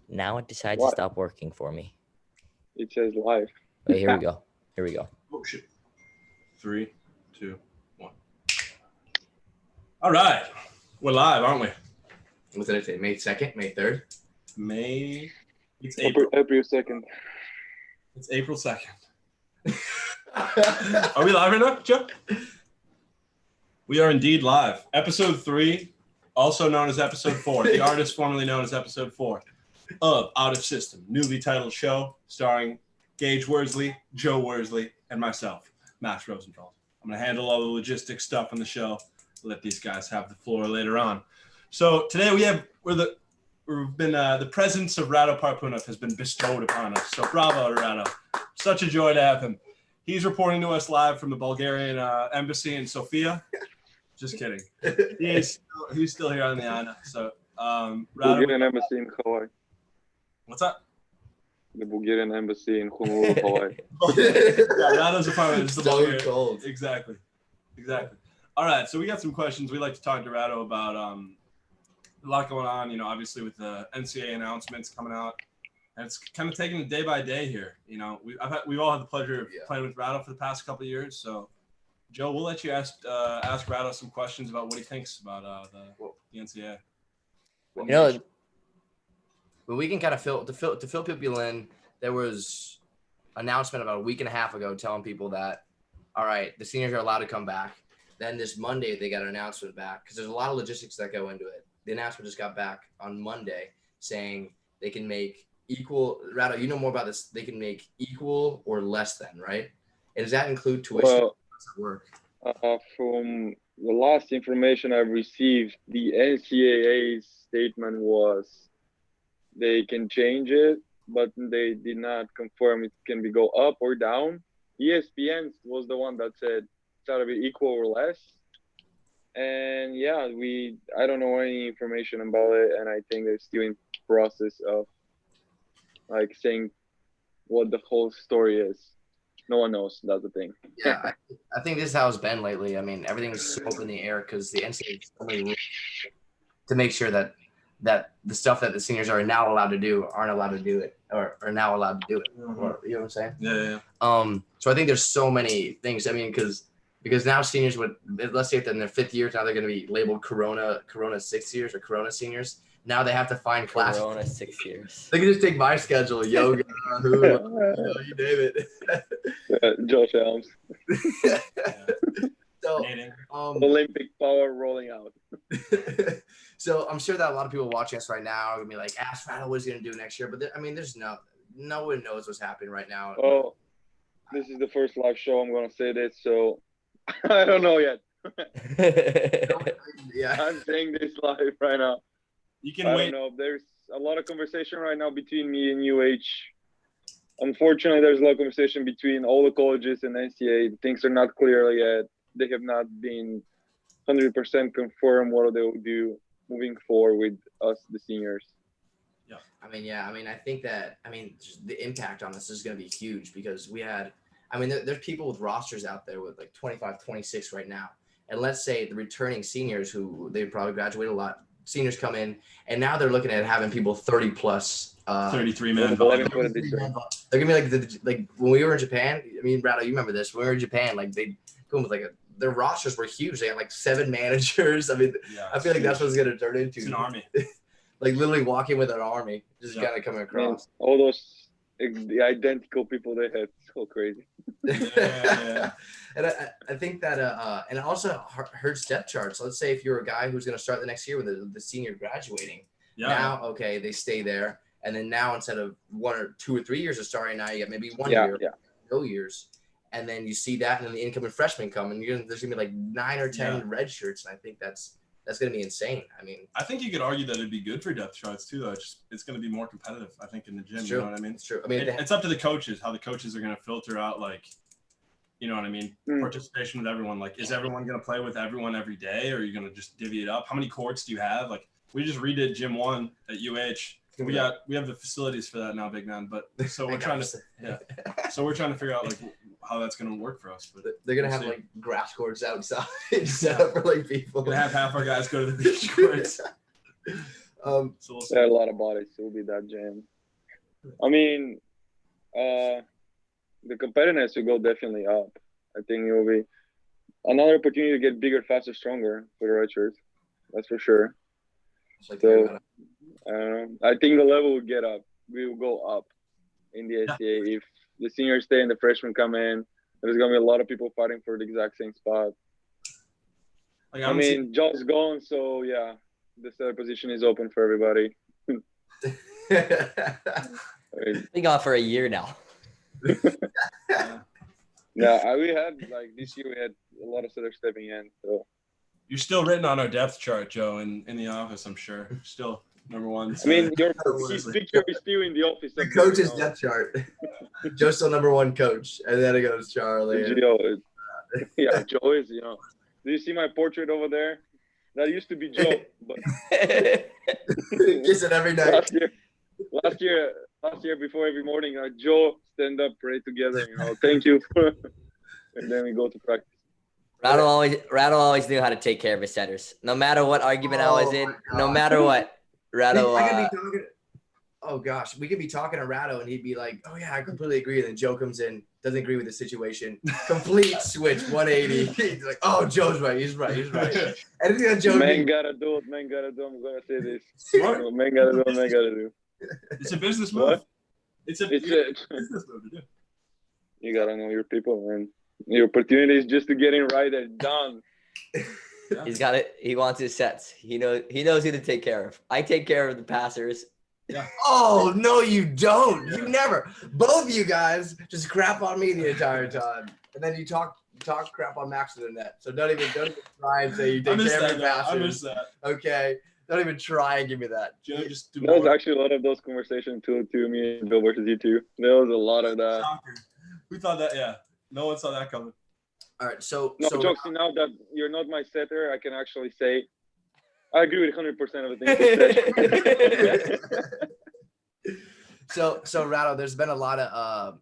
Now it decides What? to stop working for me. It says live. Wait, here we go. Here we go. Oh, shit. 3, 2, 1. All right. We're live, aren't we? What did I say? May 2nd? May 3rd? May. It's April. April 2nd. It's April 2nd. Are we live right now, Joe? We are indeed live. Episode 3, also known as Episode 4, the artist formerly known as Episode 4 of Out of System, newly titled show starring Gage Worsley, Joe Worsley, and myself, Max Rosenfeld. I'm going to handle all the logistics stuff on the show. Let these guys have the floor later on. So today the presence of Rado Parapunov has been bestowed upon us. So bravo to Rado. Such a joy to have him. He's reporting to us live from the Bulgarian embassy in Sofia. Just kidding. He's still here on the island. So Rado, Bulgarian embassy in Hawaii. what's up? The Bulgarian embassy in Honolulu, Hawaii. Yeah, Rado's apartment is the So Bulgarian. cold. Exactly. All right, so we got some questions we'd like to talk to Rado about. A lot going on, obviously with the NCAA announcements coming out. And it's kind of taking it day by day here. We've all had the pleasure of playing with Rado for the past couple of years. So, Joe, we'll let you ask Rado some questions about what he thinks about the NCAA. But we can kind of fill people in. There was an announcement about a week and a half ago telling people that, all right, the seniors are allowed to come back. Then this Monday they got an announcement back because there's a lot of logistics that go into it. The announcement just got back on Monday saying they can make equal. Rado, you know more about this. They can make equal or less than, right? And does that include tuition? Well, How does it work? from the last information I've received, the NCAA's statement was they can change it, but they did not confirm it can be go up or down. ESPN was the one that said it's got to be equal or less. And yeah, I don't know any information about it, and I think they're still in process of like saying what the whole story is. No one knows. That's the thing. Yeah, I think this is how it's been lately. I mean, everything's so up in the air because the NCAA has so many rules to make sure that the stuff that the seniors are now allowed to do aren't allowed to do it or are now allowed to do it. Mm-hmm. Or, you know what I'm saying? Yeah. So I think there's so many things. I mean, because now seniors let's say if they're in their 5th year, now they're going to be labeled Corona 6 years or Corona seniors. Now they have to find classes. Corona 6 years. They can just take my schedule, yoga, you name it. Josh Helms. So, Olympic power rolling out. So I'm sure that a lot of people watching us right now are gonna be like, "Ask Rado what he's gonna do next year." But there's no one knows what's happening right now. Oh, this is the first live show I'm gonna say this, so I don't know yet. Yeah, I'm saying this live right now. You can I wait. don't know. There's a lot of conversation right now between me and UH. Unfortunately, there's a lot of conversation between all the colleges and NCAA. Things are not clear yet. They have not been 100% confirmed what they will do moving forward with us, the seniors. Yeah. I think that just the impact on this is going to be huge because there's people with rosters out there with like 25, 26 right now. And let's say the returning seniors who they probably graduate a lot, seniors come in and now they're looking at having people 30 plus 33 men. They're gonna be like when we were in Japan. I mean, Rado, you remember this? When we were in Japan, like they come with their rosters were huge. They had like 7 managers. I mean, Yeah, I feel like that's what it's gonna turn into. It's an army. Like literally walking with an army, just kind of coming across. All those the identical people they had, so crazy. Yeah. And I think that and it also hurts depth charts. Let's say if you're a guy who's going to start the next year with the senior graduating, now okay, they stay there, and then now instead of 1 or 2 or 3 years of starting, now you get maybe 1 year, no years, and then you see that, and then the incoming freshmen come, and there's going to be like 9 or 10 red shirts, and I think that's going to be insane. I mean, I think you could argue that it'd be good for depth charts too, though. It's going to be more competitive, I think, in the gym. You know what I mean? It's true. I mean, it's up to the coaches how the coaches are going to filter out, like, you know what I mean, participation with everyone. Like, is everyone going to play with everyone every day, or are you going to just divvy it up? How many courts do you have? Like, we just redid Gym 1 at UH. We have the facilities for that now, big man. But so we're trying to figure out like how that's going to work for us. But they're going to have like grass courts outside set up for like people. We're going to have half our guys go to the beach courts. So we'll There are see. a lot of bodies. It will be that jam. I mean, the competitiveness will go definitely up. I think it will be another opportunity to get bigger, faster, stronger for the red shirts. That's for sure. Just like So Colorado. I think the level will get up. We will go up in the SCA if the seniors stay and the freshmen come in. There's gonna be a lot of people fighting for the exact same spot. Like, I mean, Joe's gone, so yeah, the third position is open for everybody. I mean, Been gone for a year now. yeah, we had like this year we had a lot of setters stepping in. So you're still written on our depth chart, Joe, in the office. I'm sure. Still number one. I mean, your Oh, his picture is still in the office. The up there, coach's you know. depth chart. Joe's still number one coach, and then it goes Charlie. and- Joe, yeah, Joe is. You know, do you see my portrait over there? That used to be Joe, but Kiss it every night. last year before every morning, Joe stand up, pray together. You know, thank you, and then we go to practice. Rattle always knew how to take care of his setters. No matter what argument I was Oh in, my no God. matter what, Rattle. I could be talking. Oh gosh, we could be talking to Ratto, and he'd be like, "Oh yeah, I completely agree." And then Joe comes in, doesn't agree with the situation. Complete switch, 180. He's like, "Oh, Joe's right. He's right. He's right." Anything that Joe Man needs. gotta do it. Man gotta do it. I'm gonna say this. Smart. Man gotta do it. Man gotta do. It's a business What? move. It's a business move to do. You gotta know your people, man. Your opportunity is just to get in right and done. He's got it. He wants his sets. He knows who to take care of. I take care of the passers. Oh no, you don't. You never. Both of you guys just crap on me the entire time, and then you talk crap on Max in the net. So don't even try and say you I take miss care of that. your Now. I passers. miss that. Okay, don't even try and give me that. Joe, just do There was more. actually a lot of those conversations too, me and Bill versus you two. There was a lot of that. Shocker. We thought that. Yeah. No one saw that coming. All right, so No, so jokes now that you're not my setter, I can actually say I agree with 100% of the things you said. so Ratto, there's been a lot of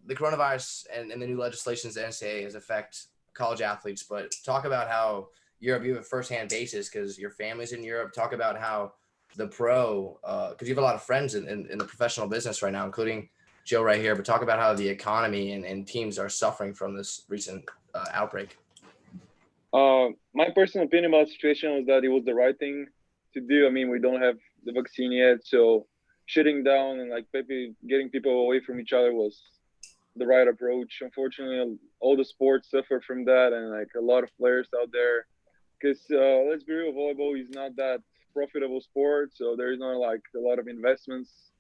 the coronavirus and the new legislations the NCAA has affect college athletes, but talk about how Europe, you have a firsthand basis because your family's in Europe. Talk about how the pro, because you have a lot of friends in the professional business right now, including Joe right here, but talk about how the economy and teams are suffering from this recent outbreak. My personal opinion about the situation was that it was the right thing to do. I mean, we don't have the vaccine yet, so shutting down and like getting people away from each other was the right approach. Unfortunately, all the sports suffer from that, and like a lot of players out there. Because let's be real, volleyball is not that profitable sport, so there is not like a lot of investments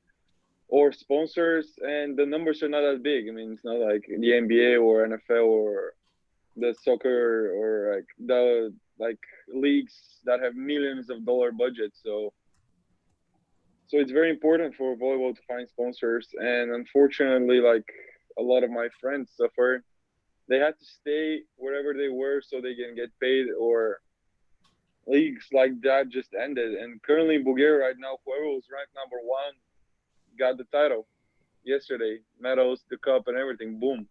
or sponsors, and the numbers are not that big. I mean, it's not like the NBA or NFL or the soccer or like the leagues that have millions of dollar budgets. So it's very important for volleyball to find sponsors, and unfortunately, like a lot of my friends suffered. They had to stay wherever they were so they can get paid, or leagues like that just ended. And currently in Bulgaria right now, whoever was ranked number one got the title yesterday, medals, the cup, and everything. Boom,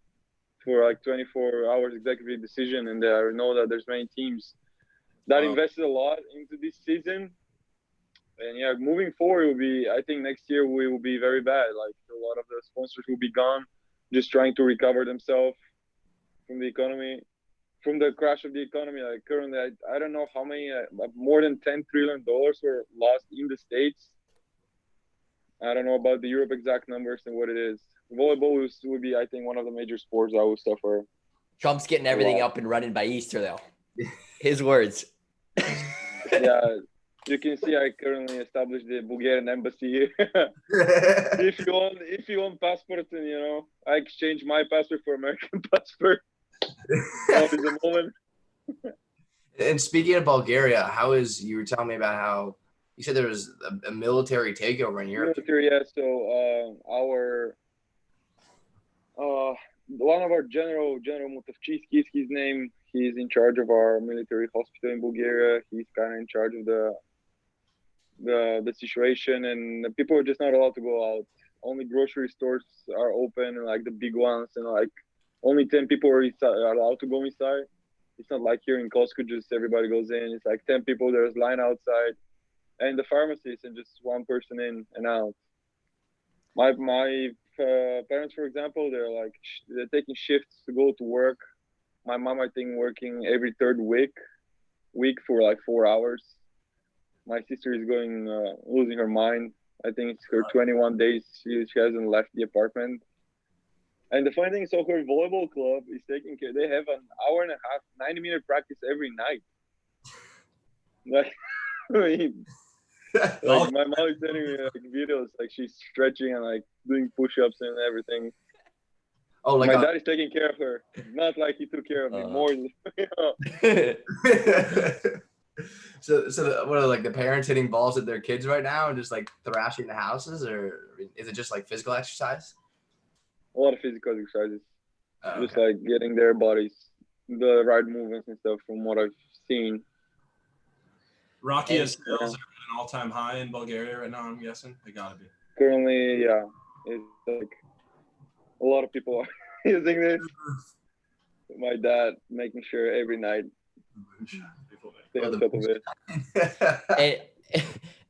for like 24 hours executive decision. And I know that there's many teams that invested a lot into this season. And yeah, moving forward, it will be, I think next year we will be very bad. Like a lot of the sponsors will be gone, just trying to recover themselves from the economy, from the crash of the economy. Like currently, I don't know how many, more than $10 trillion were lost in the States. I don't know about the Europe exact numbers and what it is. Volleyball would be, I think, one of the major sports that will suffer. Trump's getting everything up and running by Easter, though. His words. Yeah, you can see I currently established the Bulgarian embassy. If you want passports, and I exchange my passport for American passport. Now is the moment. And speaking of Bulgaria, you were telling me about how you said there was a military takeover in Europe. Military, yeah. So one of our General Mutavchitsky, his name. He's in charge of our military hospital in Bulgaria. He's kind of in charge of the situation, and the people are just not allowed to go out. Only grocery stores are open, like the big ones, and like only 10 people are allowed to go inside. It's not like here in Costco, just everybody goes in. It's like 10 people. There's line outside. and the pharmacist, and just one person in and out. My parents, for example, they're taking shifts to go to work. My mom, I think, working every third week for like 4 hours. My sister is going losing her mind. I think it's her 21 days she hasn't left the apartment. And the funny thing is, so her volleyball club is taking care. They have an hour and a half, 90-minute practice every night. Like, I mean, like my mom is sending me like videos, like she's stretching and like doing push-ups and everything. Oh, like my dad is taking care of her, not like he took care of me more. You know? So what are like the parents hitting balls at their kids right now and just like thrashing the houses, or is it just like physical exercise? A lot of physical exercises, just Okay. like getting their bodies the right movements and stuff from what I've seen. Rocky And- sales are at an all-time high in Bulgaria right now, I'm guessing. They gotta be. Currently, yeah, it's like a lot of people are using this. My dad making sure every night stay on top of it.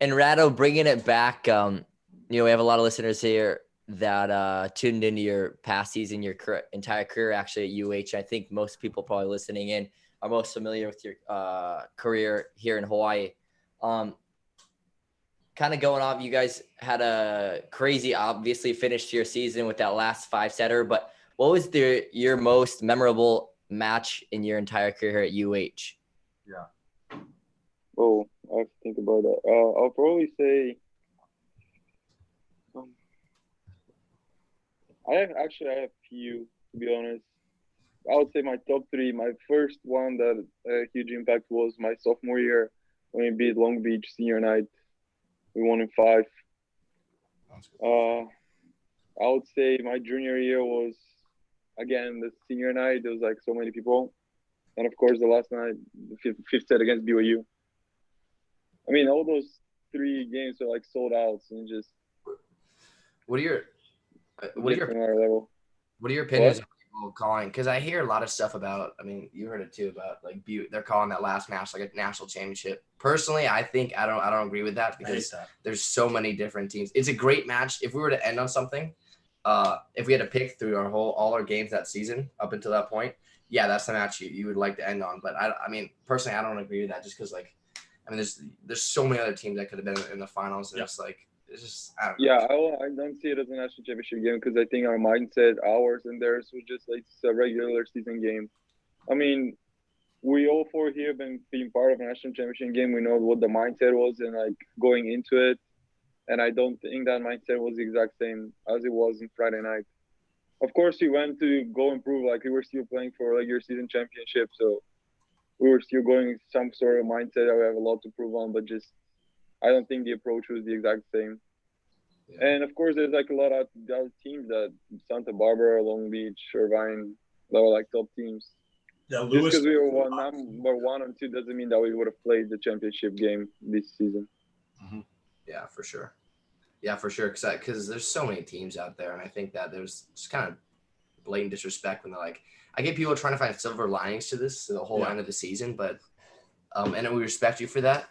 And Rado, bringing it back, you know, we have a lot of listeners here that tuned into your past season, your entire career actually at UH. I think most people probably listening in are most familiar with your career here in Hawaii. Kind of going off, you guys had a crazy, obviously, finish to your season with that last 5-setter, but what was your most memorable match in your entire career here at UH? Oh, I have to think about that. I'll probably say I have few, to be honest. I would say my top 3. My first one that had a huge impact was my sophomore year when we beat Long Beach senior night. We won in 5. I would say my junior year was, again, the senior night. There was like so many people. And of course, the last night, the fifth set against BYU. I mean, all those 3 games are like sold out and just What are your level. What are your opinions on people calling? Because I hear a lot of stuff about. I mean, you heard it too about like they're calling that last match like a national championship. Personally, I think I don't agree with that because there's so many different teams. It's a great match. If we were to end on something, if we had to pick through all our games that season up until that point, yeah, that's the match you would like to end on. But I mean, personally, I don't agree with that just because like, I mean, there's so many other teams that could have been in the finals. And it's just, I don't know. Yeah, I don't see it as a national championship game because I think our mindset, ours and theirs, was just like it's a regular season game. I mean, we all 4 here have been being part of a national championship game. We know what the mindset was and like going into it. And I don't think that mindset was the exact same as it was in Friday night. Of course, we went to go improve. Like we were still playing for like your season championship, so we were still going some sort of mindset that we have a lot to prove on. But just, I don't think the approach was the exact same. Yeah. And of course, there's like a lot of other teams that Santa Barbara, Long Beach, Irvine, that were like top teams. Yeah, just because we were number 1 and 2 doesn't mean that we would have played the championship game this season. Mm-hmm. Yeah, for sure. Yeah, for sure. Because there's so many teams out there, and I think that there's just kind of blatant disrespect when they're like, I get people trying to find silver linings to this the whole end of the season, but and we respect you for that.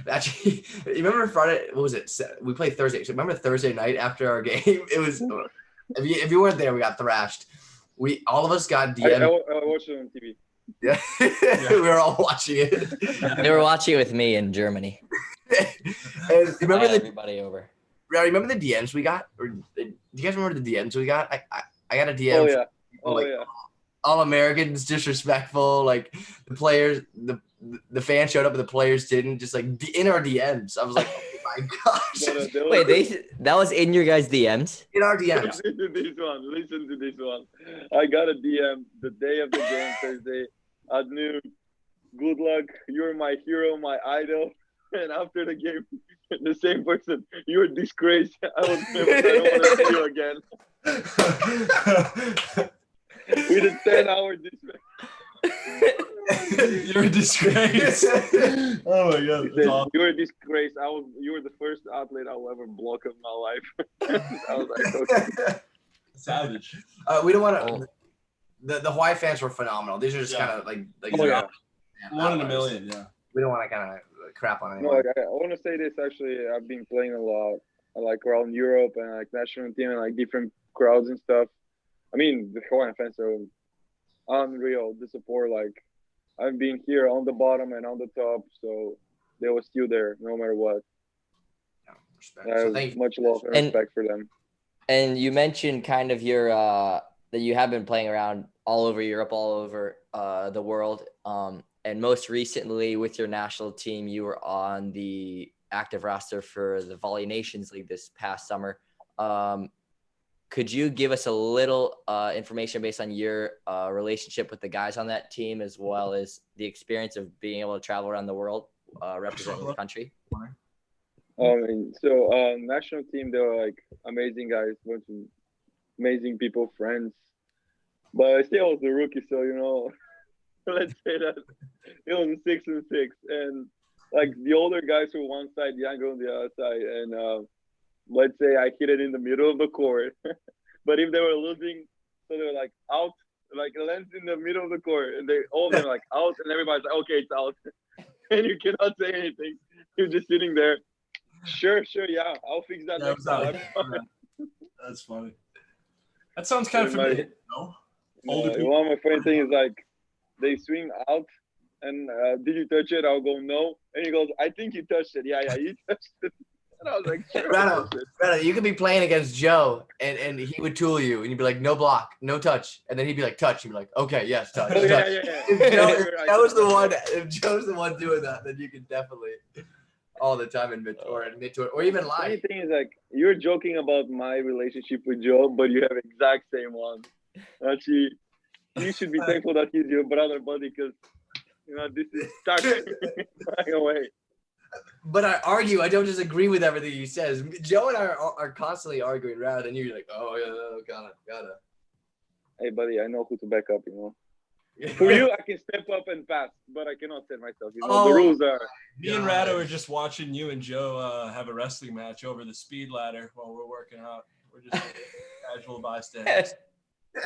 Actually, you remember Friday? What was it? We played Thursday. So remember Thursday night after our game? It was if you weren't there, we got thrashed. All of us got DM. I watched it on TV. Yeah, we were all watching it. They were watching it with me in Germany. And remember everybody over. Remember the DMs we got? Or do you guys remember the DMs we got? I got a DM. Oh yeah. All Americans disrespectful. Like the players, the fans showed up, but the players didn't. Just like in our DMs, I was like, oh my gosh. Wait, that was in your guys' DMs? In our DMs. Listen to this one. I got a DM the day of the game, Thursday at noon. Good luck. You're my hero, my idol. And after the game, the same person, you're a disgrace. I don't want to see you again. We did 10-hour disgrace. You're a disgrace. Oh my god. Awesome. You're a disgrace. You were the first athlete I'll ever block in my life. I was like, okay. Savage. We don't want to. The Hawaii fans were phenomenal. These are just kind of like 1 in a million. Yeah. We don't want to kind of crap on No, anyone. I want to say this actually. I've been playing a lot, like around Europe and like national team and like different crowds and stuff. I mean, the Hawaiian fans are unreal. The support, like, I've been here on the bottom and on the top, so they were still there no matter what. Yeah, respect. I So have thank much love and respect for them. And you mentioned kind of your that you have been playing around all over Europe, all over the world. And most recently with your national team, you were on the active roster for the Volley Nations League this past summer. Could you give us a little information based on your relationship with the guys on that team, as well as the experience of being able to travel around the world representing the country? National team, they were like amazing guys, bunch of amazing people, friends. But I still was a rookie, so let's say that it was a 6-6, and like the older guys were one side, younger on the other side, and let's say I hit it in the middle of the court. But if they were losing, so they were like out, like it lands in the middle of the court, and all of them are like out, and everybody's like, okay, it's out, and you cannot say anything. You're just sitting there. Sure, yeah, I'll fix that next time. That's funny. That sounds kind of familiar. One of my funny things is like they swing out, and did you touch it? I'll go no, and he goes, I think you touched it. Yeah, you touched it. And I was like, sure. Rado, you could be playing against Joe, and he would tool you, and you'd be like, no block, no touch, and then he'd be like, touch. You'd be like, okay, yes, touch. touch. Yeah. If Joe's the one doing that, then you can definitely all the time in mid or even live. Funny thing is, like, you're joking about my relationship with Joe, but you have exact same one. Actually, you should be thankful that he's your brother, buddy, because this is stuck flying away. But I argue. I don't just agree with everything he says. Joe and I are constantly arguing rather than you're like, oh yeah, gotta. Hey, buddy, I know who to back up. For you, I can step up and pass, but I cannot set myself. The rules are. Me and Rado are just watching you and Joe have a wrestling match over the speed ladder while we're working out. We're just casual bystanders.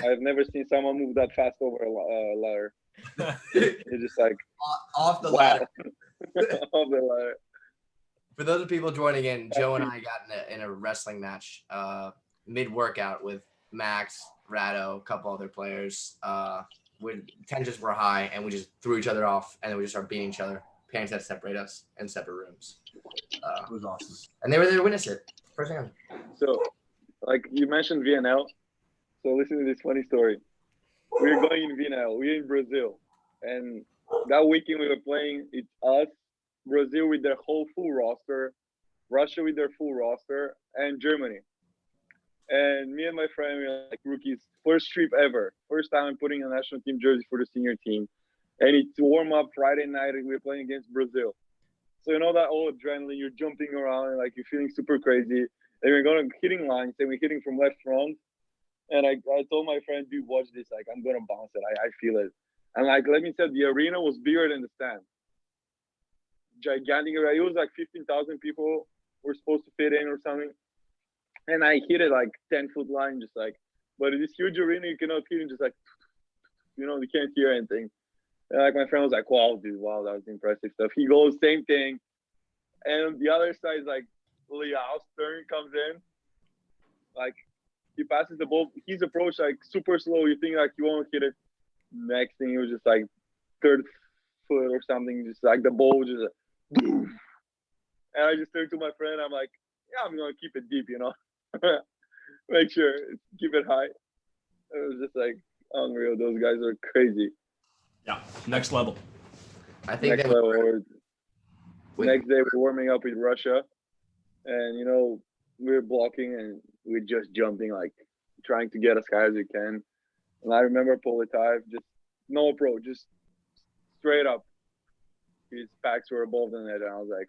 I've never seen someone move that fast over a ladder. It's just like off the ladder. Off the ladder. For those people joining in, Joe and I got in a wrestling match mid-workout with Max, Rado, a couple other players. Tensions were high, and we just threw each other off, and then we just started beating each other. Parents had to separate us in separate rooms. It was awesome. And they were there to witness it firsthand. So, like you mentioned VNL. So listen to this funny story. We were going in VNL. We're in Brazil. And that weekend we were playing, it's us, Brazil with their whole full roster, Russia with their full roster, and Germany. And me and my friend, we were like rookies, first trip ever. First time I'm putting a national team jersey for the senior team. And it's warm up Friday night and we're playing against Brazil. So that old adrenaline, you're jumping around and like you're feeling super crazy. And we're going hitting lines and we're hitting from left front. And I told my friend, dude, watch this. Like, I'm going to bounce it. I feel it. And like, let me tell you, the arena was bigger than the stand. Gigantic arena. It was like 15,000 people were supposed to fit in or something. And I hit it like 10-foot line, just like, but in this huge arena, you cannot hit it, just like, you can't hear anything. And like, my friend was like, wow, dude, wow, that was impressive stuff. He goes, same thing. And the other side is like, Liao's turn comes in. Like, he passes the ball. His approach, like, super slow. You think, like, he won't hit it. Next thing, he was just like, third foot or something. Just like, the ball was just like, boom. And I just turned to my friend. I'm like, yeah, I'm going to keep it deep, Make sure, keep it high. It was just like unreal. Those guys are crazy. Yeah, next level. I think next level. Next day, we're warming up with Russia. And, we're blocking and we're just jumping, like trying to get as high as we can. And I remember Politaev, just no approach, just straight up. His packs were above the net. And I was like,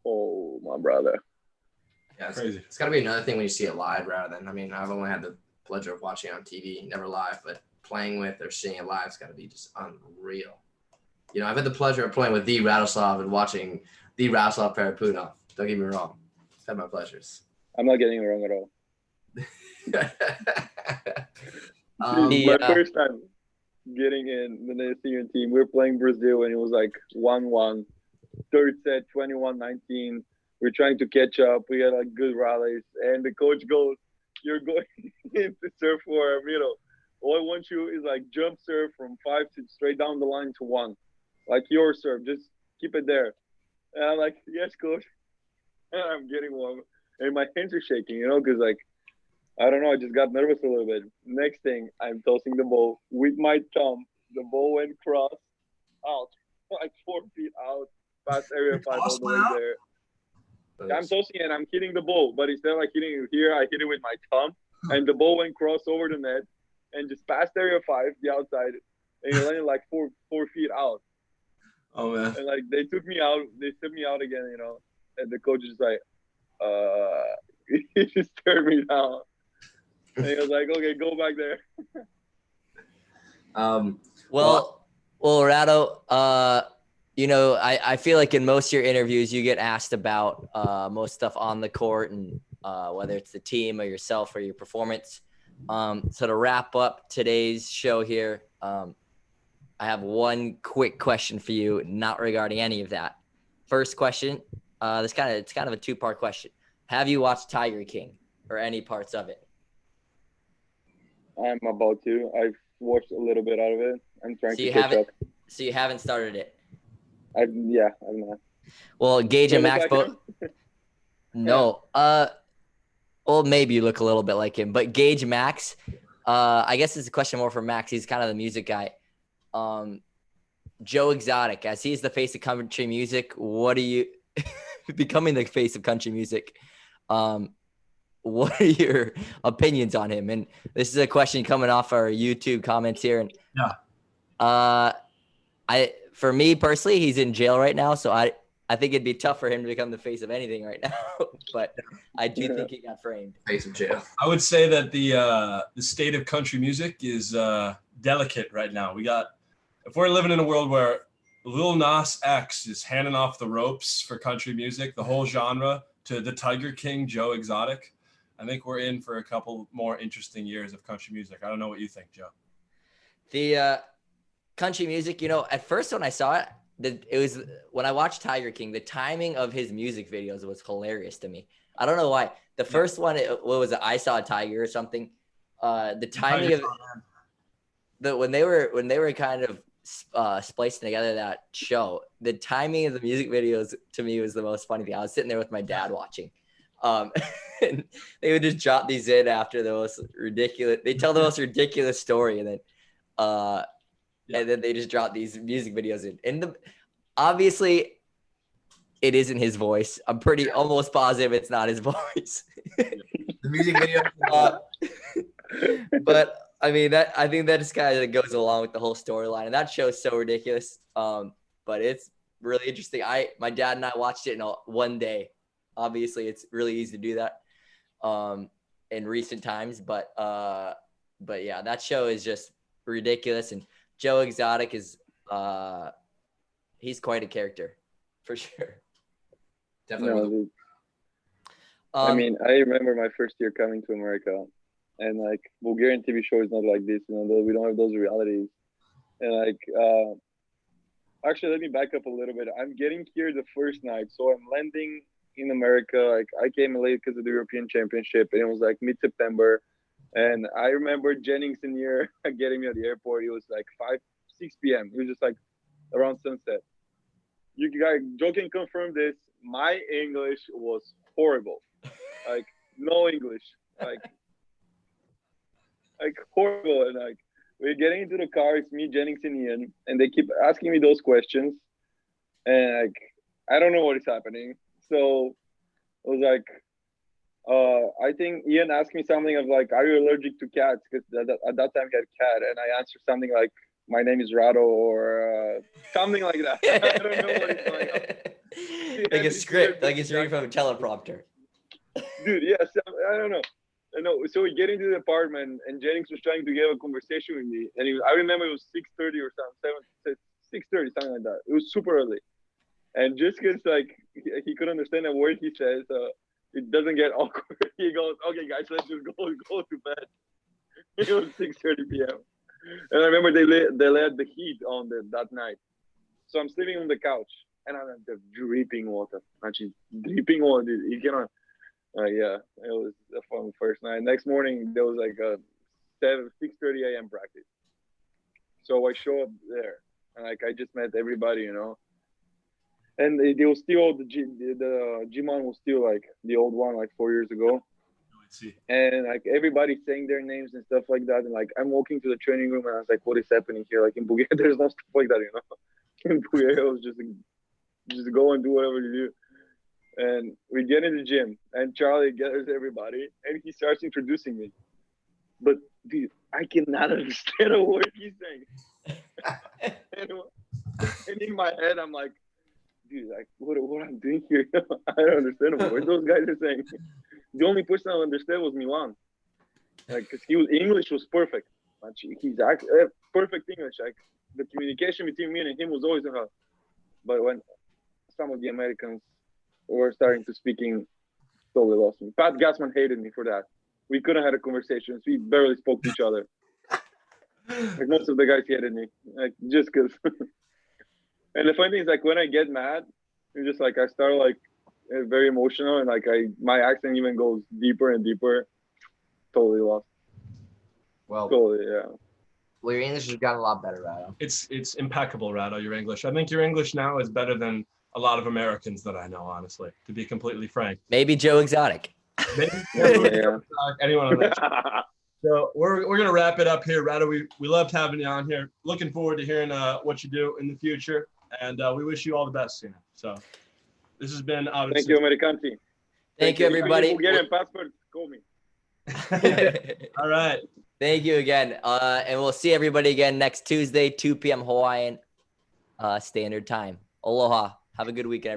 oh, my brother. Yeah, it's got to be another thing when you see it live rather than, I've only had the pleasure of watching it on TV, never live, but playing with or seeing it live, it's got to be just unreal. I've had the pleasure of playing with the Radoslav and watching the Radoslav Parapunov. Don't get me wrong. I've had my pleasures. I'm not getting it wrong at all. My first time getting in the senior team, we were playing Brazil and it was like 1-1. third set, 21-19. We're trying to catch up. We had like good rallies, and the coach goes, "You're going in to serve for a middle. All I want you is like jump serve from 5 to straight down the line to 1, like your serve. Just keep it there." And I'm like, "Yes, coach." And I'm getting warm, and my hands are shaking, because like I don't know, I just got nervous a little bit. Next thing, I'm tossing the ball with my thumb. The ball went cross out, like 4 feet out, past area 5 all the way there. I'm tossing it and I'm hitting the ball, but instead of like hitting it here, I hit it with my thumb, and the ball went cross over the net and just past area 5, the outside, and it landed like 4 feet out. Oh man! And like they took me out, again, and the coach is like, he just turned me down, and he was like, "Okay, go back there." Well, Rado, I feel like in most of your interviews, you get asked about most stuff on the court and whether it's the team or yourself or your performance. So to wrap up today's show here, I have one quick question for you, not regarding any of that. First question, it's kind of a two-part question. Have you watched Tiger King or any parts of it? I'm about to. I've watched a little bit out of it. I'm trying to catch up. So you haven't started it? I've not. Well, Gage and Max like both. No. Well, maybe you look a little bit like him, but Gage and Max, I guess it's a question more for Max. He's kind of the music guy. Joe Exotic, as he's the face of country music, what are you becoming the face of country music? What are your opinions on him? And this is a question coming off our YouTube comments here. And for me personally, he's in jail right now, so I think it'd be tough for him to become the face of anything right now. But I do think he got framed. Face of jail. I would say that the state of country music is delicate right now. If we're living in a world where Lil Nas X is handing off the ropes for country music, the whole genre, to the Tiger King, Joe Exotic, I think we're in for a couple more interesting years of country music. I don't know what you think, Joe. The country music, at first when I saw it, it was when I watched Tiger King, the timing of his music videos was hilarious to me. I don't know why. The first one, what was it? I Saw a Tiger or something. The timing of when they were kind of splicing together that show, the timing of the music videos to me was the most funny thing. I was sitting there with my dad watching. And they would just drop these in after the most ridiculous. They tell the most ridiculous story, and then they just drop these music videos in. And obviously, it isn't his voice. I'm pretty almost positive it's not his voice. The music video. But I mean I think that just kind of goes along with the whole storyline, and that show is so ridiculous. But it's really interesting. My dad and I watched it in one day. Obviously, it's really easy to do that in recent times, but yeah, that show is just ridiculous. And Joe Exotic is he's quite a character for sure. Definitely. No, I mean, I remember my first year coming to America, and like Bulgarian TV show is not like this. We don't have those realities. And like, actually, let me back up a little bit. I'm getting here the first night, so I'm landing in America. Like I came late because of the European Championship, and it was like mid-September. And I remember Jennings in here getting me at the airport. It was like 6 p.m. It was just like around sunset. You guys, Joe can confirm this. My English was horrible. Like no English. Like horrible. And like we're getting into the car. It's me, Jennings, and Ian, and they keep asking me those questions. And like I don't know what is happening. So it was like, I think Ian asked me something of like, "Are you allergic to cats?" Because at that time he had a cat, and I answered something like, "My name is Rado," or something like that. I don't know what is going on. Like a script, like it's reading from a teleprompter. Dude, yes, I don't know. So we get into the apartment, and Jennings was trying to have a conversation with me, and I remember it was 6:30 or something, 6:30, something like that. It was super early. And just because like he couldn't understand a word he says, it doesn't get awkward. He goes, "Okay, guys, let's just go to bed." It was 6:30 p.m. And I remember they let the heat on that night, so I'm sleeping on the couch, and I'm dripping water. Actually, dripping water. You cannot. Yeah, it was a fun first night. Next morning, there was like a 6:30 a.m. practice. So I show up there, and like I just met everybody, you know. And they were still the Gman was still like the old one, like 4 years ago. I see. And like everybody saying their names and stuff like that. And like I'm walking to the training room, and I was like, "What is happening here?" Like in Bulgaria, there's no stuff like that, you know. In Bulgaria, it was just go and do whatever you do. And we get in the gym, and Charlie gathers everybody, and he starts introducing me. But dude, I cannot understand a word he's saying. And in my head, I'm like, dude, like what I'm doing here? I don't understand what those guys are saying. The only person I understood was Milan, like, cause English was perfect. Like, he's actually perfect English. Like the communication between me and him was always hard. But when some of the Americans were starting to speaking, totally lost me. Pat Gassman hated me for that. We couldn't have a conversation. We barely spoke to each other. Like most of the guys hated me, like just cause. And the funny thing is, like when I get mad, it's just like I start like very emotional, and like my accent even goes deeper and deeper. Totally lost. Well, totally, yeah. Well, your English has gotten a lot better, Rado. It's impeccable, Rado, your English. I think your English now is better than a lot of Americans that I know, honestly, to be completely frank. Maybe Joe Exotic. Maybe Yeah. anyone on that. So we're gonna wrap it up here, Rado. We loved having you on here. Looking forward to hearing what you do in the future, and we wish you all the best, you know. So this has been out of Thank you, Americanti. Thank you, everybody. Bulgarian passport, call me. All right. Thank you again. And we'll see everybody again next Tuesday, 2 p.m. Hawaiian Standard Time. Aloha. Have a good weekend, everybody.